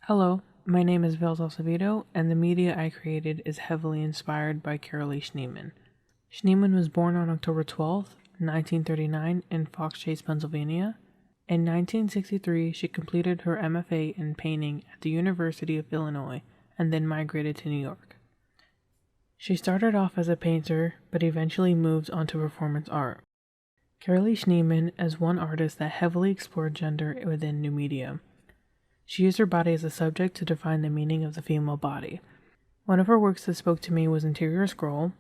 Hello, my name is Vils Acevedo, and the media I created is heavily inspired by Carolee Schneemann. Schneemann was born on October 12, 1939 in Fox Chase, Pennsylvania. In 1963, she completed her MFA in painting at the University of Illinois and then migrated to New York. She started off as a painter, but eventually moved on to performance art. Carolee Schneemann is one artist that heavily explored gender within new media. She used her body as a subject to define the meaning of the female body. One of her works that spoke to me was Interior Scroll.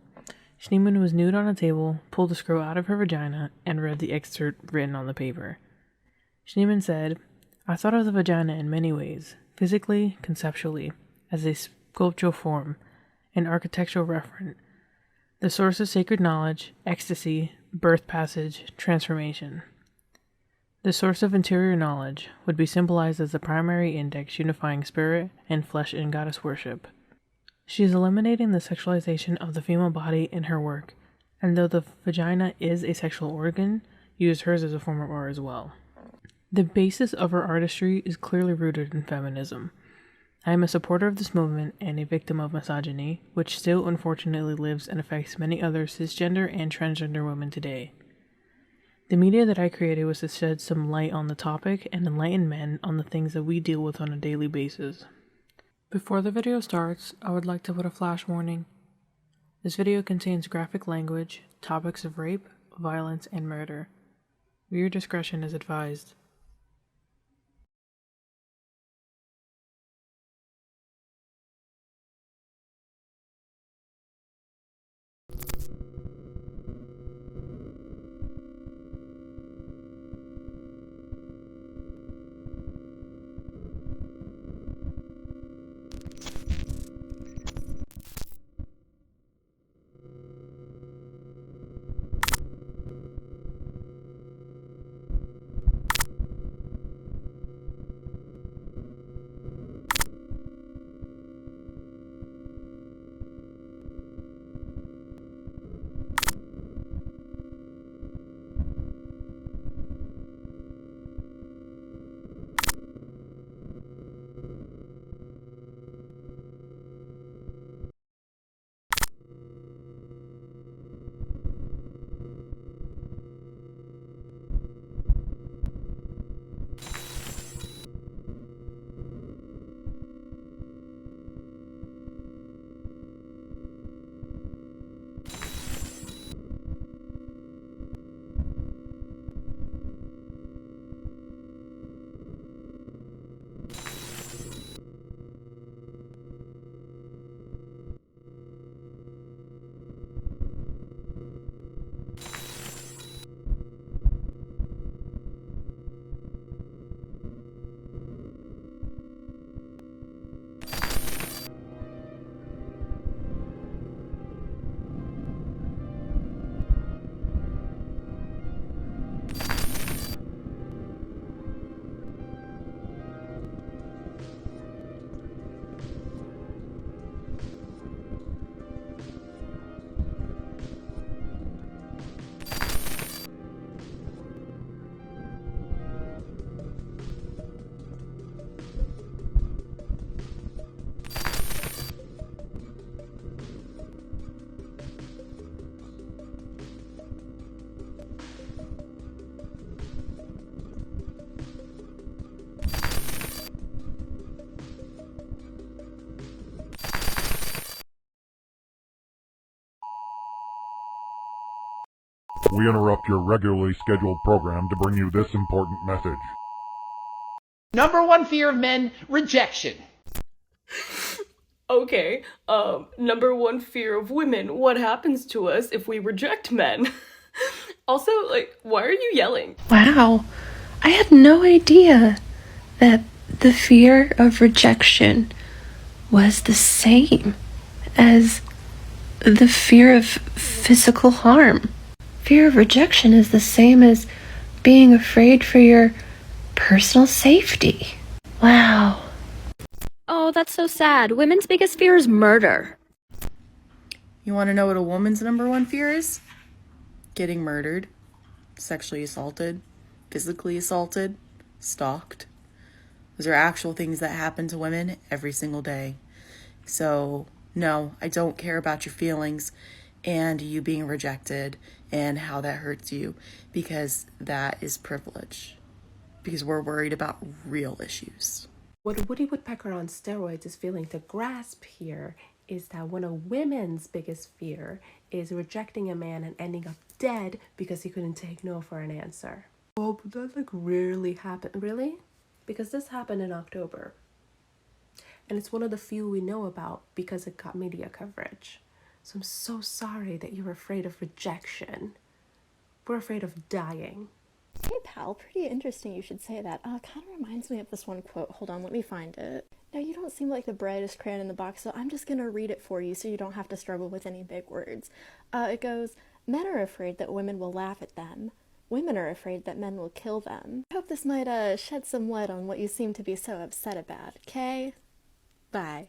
Schneemann was nude on a table, pulled a scroll out of her vagina, and read the excerpt written on the paper. Schneemann said, "I thought of the vagina in many ways, physically, conceptually, as a sculptural form, an architectural referent, the source of sacred knowledge, ecstasy, birth passage, transformation. The source of interior knowledge would be symbolized as the primary index unifying spirit and flesh in goddess worship. She is eliminating the sexualization of the female body in her work, and though the vagina is a sexual organ, used hers as a form of art as well. The basis of her artistry is clearly rooted in feminism. I am a supporter of this movement and a victim of misogyny, which still unfortunately lives and affects many other cisgender and transgender women today. The media that I created was to shed some light on the topic and enlighten men on the things that we deal with on a daily basis. Before the video starts, I would like to put a flash warning. This video contains graphic language, topics of rape, violence, and murder. Viewer discretion is advised. We interrupt your regularly scheduled program to bring you this important message. Number one fear of men, rejection. Okay, number one fear of women, what happens to us if we reject men? Also, why are you yelling? Wow, I had no idea that the fear of rejection was the same as the fear of physical harm. Fear of rejection is the same as being afraid for your personal safety. Wow. Oh, that's so sad. Women's biggest fear is murder. You want to know what a woman's number one fear is? Getting murdered, sexually assaulted, physically assaulted, stalked. Those are actual things that happen to women every single day. So, no, I don't care about your feelings and you being rejected and how that hurts you, because that is privilege. Because we're worried about real issues. What Woody Woodpecker on steroids is failing to grasp here is that one of women's biggest fear is rejecting a man and ending up dead because he couldn't take no for an answer. Oh, but that like rarely happened. Really? Because this happened in October. And it's one of the few we know about because it got media coverage. So I'm so sorry that you're afraid of rejection. We're afraid of dying. Hey pal, pretty interesting you should say that. Kind of reminds me of this one quote. Hold on, let me find it. Now, you don't seem like the brightest crayon in the box, so I'm just gonna read it for you so you don't have to struggle with any big words. It goes, men are afraid that women will laugh at them. Women are afraid that men will kill them. I hope this might shed some light on what you seem to be so upset about, okay? Bye.